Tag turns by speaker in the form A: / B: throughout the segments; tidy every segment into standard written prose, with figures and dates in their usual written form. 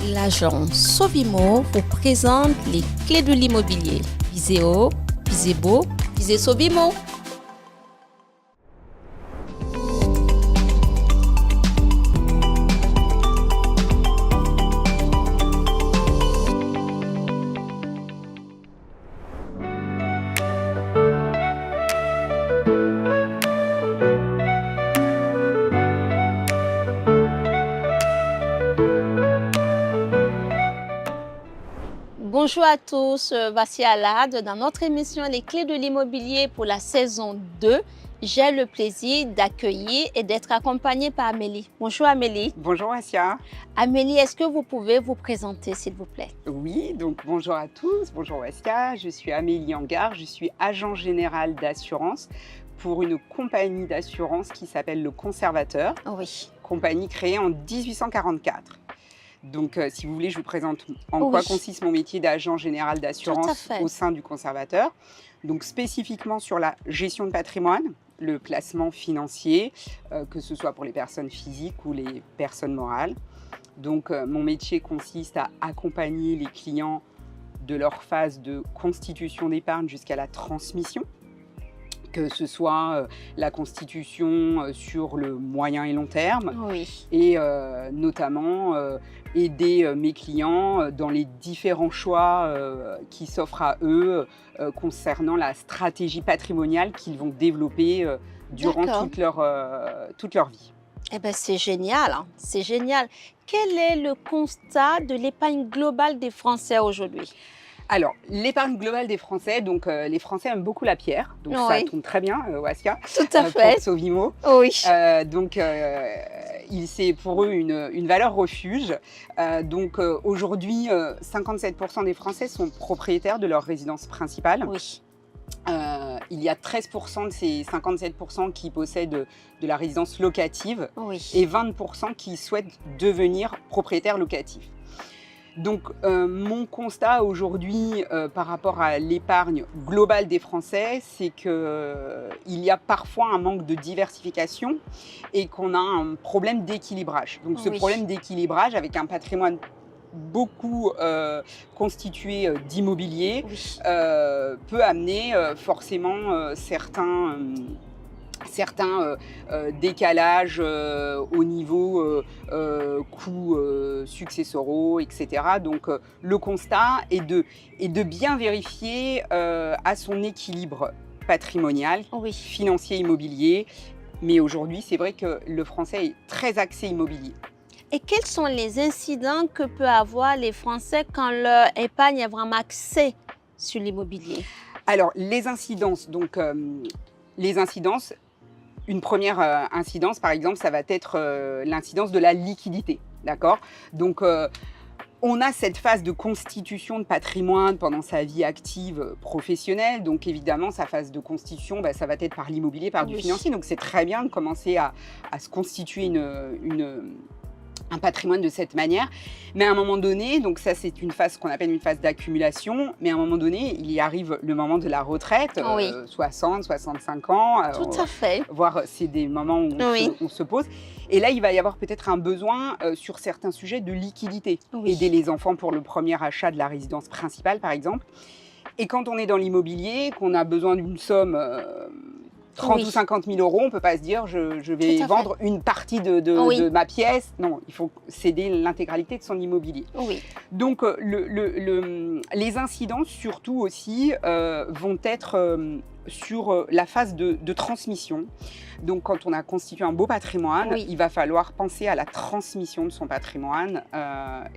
A: L'agence Sovimo vous présente les clés de l'immobilier. Visez haut, visez beau, visez Sovimo. Bonjour à tous, voici Alad dans notre émission Les clés de l'immobilier pour la saison 2. J'ai le plaisir d'accueillir et d'être accompagnée par Amélie. Bonjour Amélie.
B: Bonjour Assia.
A: Amélie, est-ce que vous pouvez vous présenter s'il vous plaît?
B: Oui, donc bonjour à tous, bonjour Assia. Je suis Amélie Angard, je suis agent général d'assurance pour une compagnie d'assurance qui s'appelle Le Conservateur.
A: Oui.
B: Compagnie créée en 1844. Donc, si vous voulez, je vous présente en quoi consiste mon métier d'agent général d'assurance au sein du Conservateur. Donc, spécifiquement sur la gestion de patrimoine, le placement financier, que ce soit pour les personnes physiques ou les personnes morales. Donc, mon métier consiste à accompagner les clients de leur phase de constitution d'épargne jusqu'à la transmission, que ce soit la constitution sur le moyen et long terme, et notamment aider mes clients dans les différents choix qui s'offrent à eux concernant la stratégie patrimoniale qu'ils vont développer durant toute leur vie.
A: Eh bien, c'est génial, hein? C'est génial. Quel est le constat de l'épargne globale des Français aujourd'hui?
B: Alors, l'épargne globale des Français, donc les Français aiment beaucoup la pierre, donc ça tombe très bien, Wassia.
A: Tout à fait.
B: Pour Sovimo.
A: Oui.
B: Donc, c'est pour eux une valeur refuge. Donc, aujourd'hui, 57% des Français sont propriétaires de leur résidence principale.
A: Oui.
B: Il y a 13% de ces 57% qui possèdent de la résidence locative et 20% qui souhaitent devenir propriétaires locatifs. Donc, mon constat aujourd'hui par rapport à l'épargne globale des Français, c'est qu'il y a parfois un manque de diversification et qu'on a un problème d'équilibrage. Donc, ce problème d'équilibrage avec un patrimoine beaucoup constitué d'immobilier peut amener forcément certains décalages au niveau coûts successoraux, etc. Donc le constat est de bien vérifier à son équilibre patrimonial, financier, immobilier. Mais aujourd'hui, c'est vrai que le Français est très axé immobilier.
A: Et quels sont les incidents que peuvent avoir les Français quand leur épargne est vraiment axée sur l'immobilier? Alors,
B: les incidences, une première incidence, par exemple, ça va être l'incidence de la liquidité, d'accord? Donc, on a cette phase de constitution de patrimoine pendant sa vie active professionnelle. Donc, évidemment, sa phase de constitution, ça va être par l'immobilier, par du financier. Donc, c'est très bien de commencer à se constituer un patrimoine de cette manière. Mais à un moment donné, donc ça c'est une phase qu'on appelle une phase d'accumulation, mais à un moment donné, il y arrive le moment de la retraite, 60, 65 ans.
A: Tout à fait.
B: Voire c'est des moments où on se pose. Et là, il va y avoir peut-être un besoin sur certains sujets de liquidité. Aider les enfants pour le premier achat de la résidence principale, par exemple. Et quand on est dans l'immobilier, qu'on a besoin d'une somme 30 ou 50 000 euros, on ne peut pas se dire je vais vendre une partie de ma pièce. Non, il faut céder l'intégralité de son immobilier. Donc, les incidences, surtout aussi, vont être sur la phase de transmission. Donc, quand on a constitué un beau patrimoine, il va falloir penser à la transmission de son patrimoine.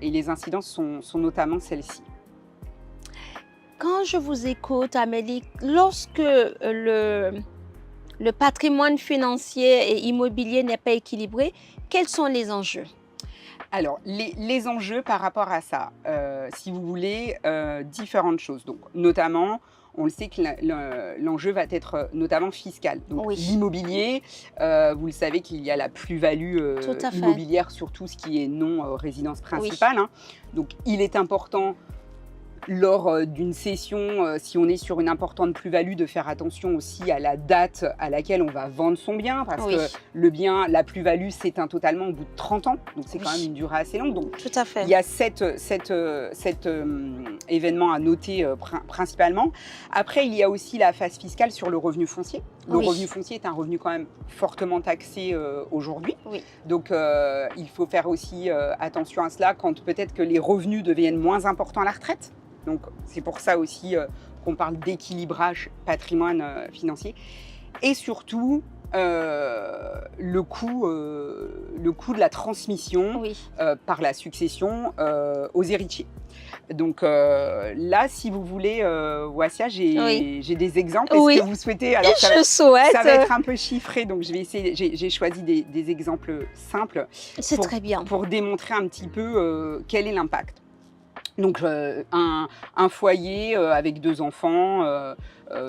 B: Et les incidences sont notamment celles-ci.
A: Quand je vous écoute, Amélie, lorsque le patrimoine financier et immobilier n'est pas équilibré, quels sont les enjeux?
B: Alors, les enjeux par rapport à ça, si vous voulez, différentes choses. Donc, notamment, on le sait que l'enjeu va être notamment fiscal. Donc, l'immobilier, vous le savez qu'il y a la plus-value immobilière sur tout ce qui est non résidence principale. Donc, il est important lors d'une cession, si on est sur une importante plus-value, de faire attention aussi à la date à laquelle on va vendre son bien, parce que le bien, la plus-value s'éteint totalement au bout de 30 ans, donc c'est quand même une durée assez longue. Donc,
A: tout à fait.
B: Il y a cet événement à noter principalement. Après, il y a aussi la phase fiscale sur le revenu foncier. Le revenu foncier est un revenu quand même fortement taxé aujourd'hui. Donc, il faut faire aussi attention à cela quand peut-être que les revenus deviennent moins importants à la retraite. Donc, c'est pour ça aussi qu'on parle d'équilibrage patrimoine financier. Et surtout, le coût de la transmission par la succession aux héritiers. Donc là, si vous voulez, Wassia, j'ai des exemples. Est-ce que vous souhaitez? Alors,
A: souhaite.
B: Ça va être un peu chiffré, donc je vais essayer. J'ai choisi des exemples simples.
A: C'est très bien.
B: Pour démontrer un petit peu quel est l'impact. Donc, un foyer avec 2 enfants,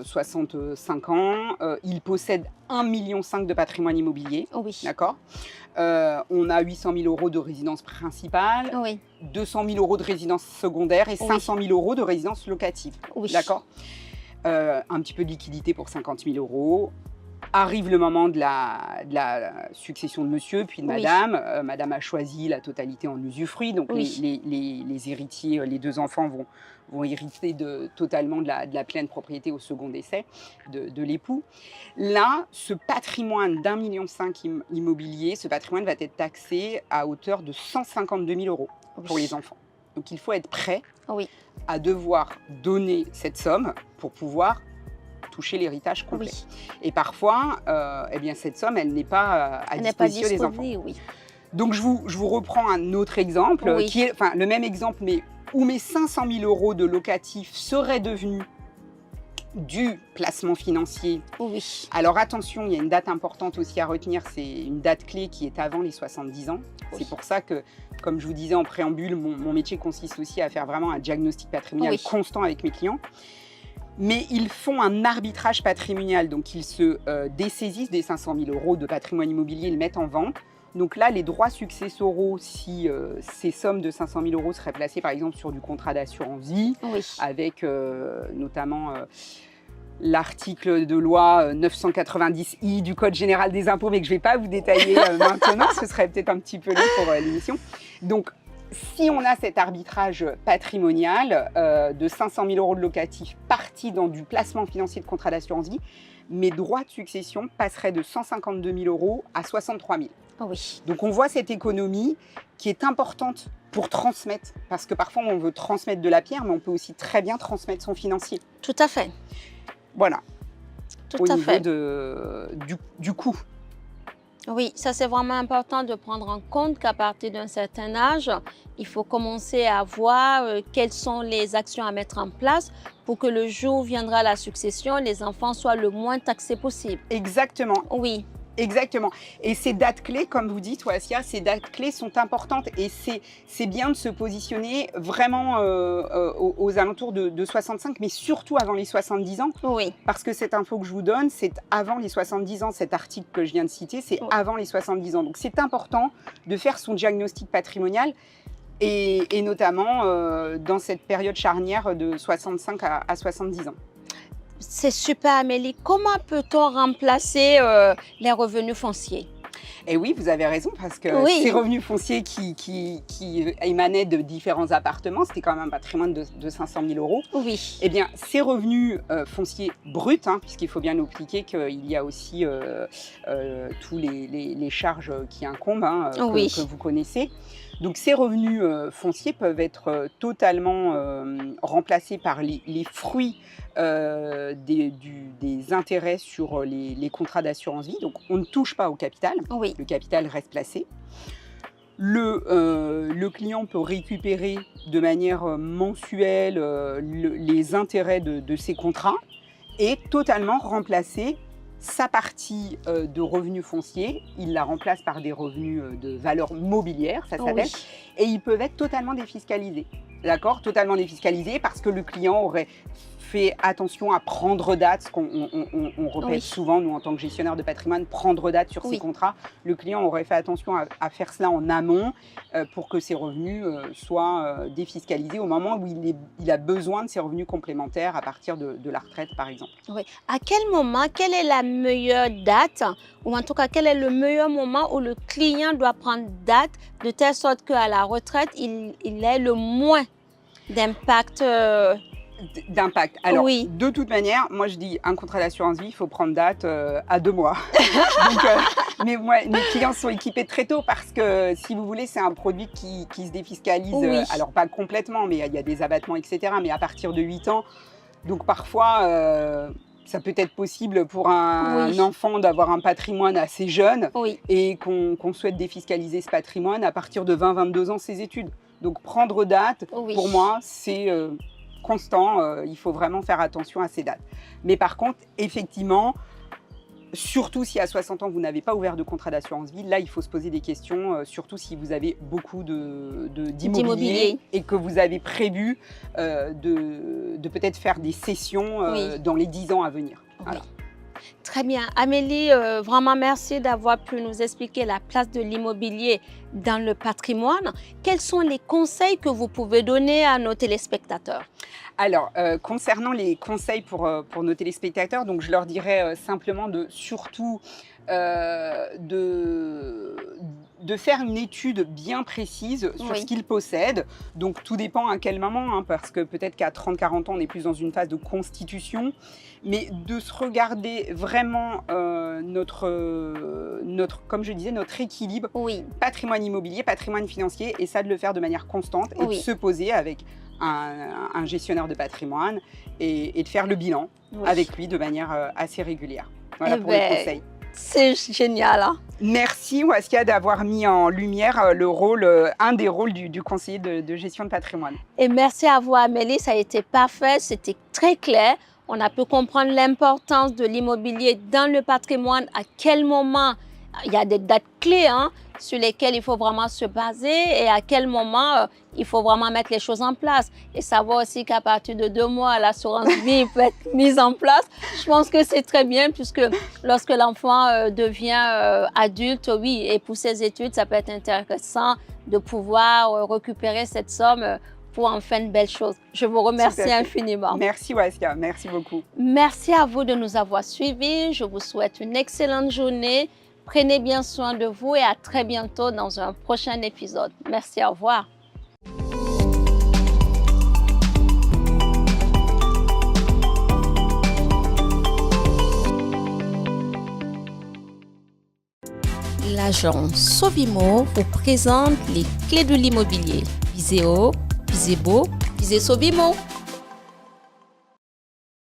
B: 65 ans, il possède 1,5 million de patrimoine immobilier. D'accord. On a 800 000 euros de résidence principale, 200 000 euros de résidence secondaire et 500 000 euros de résidence locative. D'accord. Un petit peu de liquidité pour 50 000 euros. Arrive le moment de la succession de monsieur, puis de madame. Madame a choisi la totalité en usufruit, donc les héritiers, les 2 enfants vont hériter totalement de la pleine propriété au second décès de l'époux. Là, ce patrimoine d'1,5 million immobilier, ce patrimoine va être taxé à hauteur de 152 000 euros pour les enfants. Donc il faut être prêt à devoir donner cette somme pour pouvoir toucher l'héritage complet. Et parfois, eh bien, cette somme, elle n'est pas à disposition des enfants. Donc, je vous reprends un autre exemple, qui est le même exemple, mais où mes 500 000 euros de locatif seraient devenus du placement financier. Alors, attention, il y a une date importante aussi à retenir, c'est une date clé qui est avant les 70 ans. C'est pour ça que, comme je vous disais en préambule, mon métier consiste aussi à faire vraiment un diagnostic patrimonial constant avec mes clients. Mais ils font un arbitrage patrimonial, donc ils se dessaisissent des 500 000 euros de patrimoine immobilier, ils le mettent en vente. Donc là, les droits successoraux, si ces sommes de 500 000 euros seraient placées par exemple sur du contrat d'assurance vie, avec notamment l'article de loi 990I du Code général des impôts, mais que je ne vais pas vous détailler maintenant, ce serait peut-être un petit peu long pour l'émission. Donc, si on a cet arbitrage patrimonial de 500 000 euros de locatif parti dans du placement financier de contrat d'assurance vie, mes droits de succession passeraient de 152 000 euros à 63 000. Donc on voit cette économie qui est importante pour transmettre, parce que parfois on veut transmettre de la pierre, mais on peut aussi très bien transmettre son financier.
A: Tout à fait.
B: Voilà.
A: Tout à fait.
B: Du coût.
A: Oui, ça c'est vraiment important de prendre en compte qu'à partir d'un certain âge, il faut commencer à voir quelles sont les actions à mettre en place pour que le jour où viendra la succession, les enfants soient le moins taxés possible.
B: Exactement.
A: Oui.
B: Exactement. Et ces dates clés, comme vous dites, Wassia, ces dates clés sont importantes et c'est bien de se positionner vraiment aux alentours de 65, mais surtout avant les 70 ans. Parce que cette info que je vous donne, c'est avant les 70 ans. Cet article que je viens de citer, c'est avant les 70 ans. Donc c'est important de faire son diagnostic patrimonial et notamment dans cette période charnière de 65 à 70 ans.
A: C'est super, Amélie. Comment peut-on remplacer les revenus fonciers?
B: Et oui, vous avez raison, parce que ces revenus fonciers qui émanaient de différents appartements, c'était quand même un patrimoine de 500 000 euros. Eh bien, ces revenus fonciers bruts, puisqu'il faut bien expliquer qu'il y a aussi tous les charges qui incombent, que vous connaissez. Donc, ces revenus fonciers peuvent être totalement remplacés par les fruits des intérêts sur les contrats d'assurance vie. Donc, on ne touche pas au capital. Le capital reste placé. Le client peut récupérer de manière mensuelle les intérêts de ces contrats et totalement remplacer sa partie de revenus fonciers. Il la remplace par des revenus de valeur mobilière, ça s'appelle, et ils peuvent être totalement défiscalisés. D'accord, totalement défiscalisés parce que le client aurait fait attention à prendre date, ce qu'on répète souvent, nous, en tant que gestionnaire de patrimoine, prendre date sur ses contrats. Le client aurait fait attention à faire cela en amont pour que ses revenus soient défiscalisés au moment où il a besoin de ses revenus complémentaires à partir de la retraite, par exemple.
A: Oui. À quel moment, quelle est la meilleure date, ou en tout cas, quel est le meilleur moment où le client doit prendre date de telle sorte qu'à la retraite, il ait le moins d'impact
B: D'impact. Alors, de toute manière, moi je dis un contrat d'assurance vie, il faut prendre date à 2 mois. Donc, mais moi, mes clients sont équipés très tôt parce que, si vous voulez, c'est un produit qui se défiscalise, alors pas complètement, mais il y a des abattements, etc., mais à partir de 8 ans. Donc parfois, ça peut être possible pour un enfant d'avoir un patrimoine assez jeune et qu'on souhaite défiscaliser ce patrimoine à partir de 20-22 ans, ses études. Donc prendre date, pour moi, c'est constant. Il faut vraiment faire attention à ces dates. Mais par contre, effectivement, surtout si à 60 ans, vous n'avez pas ouvert de contrat d'assurance vie, là, il faut se poser des questions, surtout si vous avez beaucoup d'immobilier et que vous avez prévu de peut-être faire des cessions dans les 10 ans à venir. Voilà.
A: Très bien. Amélie, vraiment merci d'avoir pu nous expliquer la place de l'immobilier dans le patrimoine. Quels sont les conseils que vous pouvez donner à nos téléspectateurs?
B: Alors, concernant les conseils pour nos téléspectateurs, donc je leur dirais simplement de surtout de faire une étude bien précise sur ce qu'ils possèdent. Donc, tout dépend à quel moment, hein, parce que peut-être qu'à 30-40 ans, on est plus dans une phase de constitution, mais de se regarder vraiment comme je disais, notre équilibre patrimoine immobilier, patrimoine financier, et ça de le faire de manière constante et de se poser avec un gestionnaire de patrimoine et de faire le bilan avec lui de manière assez régulière. Voilà pour les conseils.
A: C'est génial. Hein?
B: Merci Wassia d'avoir mis en lumière un des rôles du conseiller de gestion de patrimoine.
A: Et merci à vous Amélie, ça a été parfait, c'était très clair. On a pu comprendre l'importance de l'immobilier dans le patrimoine, à quel moment il y a des dates clés sur lesquelles il faut vraiment se baser et à quel moment il faut vraiment mettre les choses en place. Et savoir aussi qu'à partir de 2 mois, l'assurance vie peut être mise en place. Je pense que c'est très bien puisque lorsque l'enfant devient adulte, et pour ses études, ça peut être intéressant de pouvoir récupérer cette somme pour en faire une belle chose. Je vous remercie infiniment.
B: Merci Wassia, merci beaucoup.
A: Merci à vous de nous avoir suivis. Je vous souhaite une excellente journée. Prenez bien soin de vous et à très bientôt dans un prochain épisode. Merci, au revoir. L'agence Sovimo vous présente les clés de l'immobilier. Visez haut, visez beau, visez Sovimo.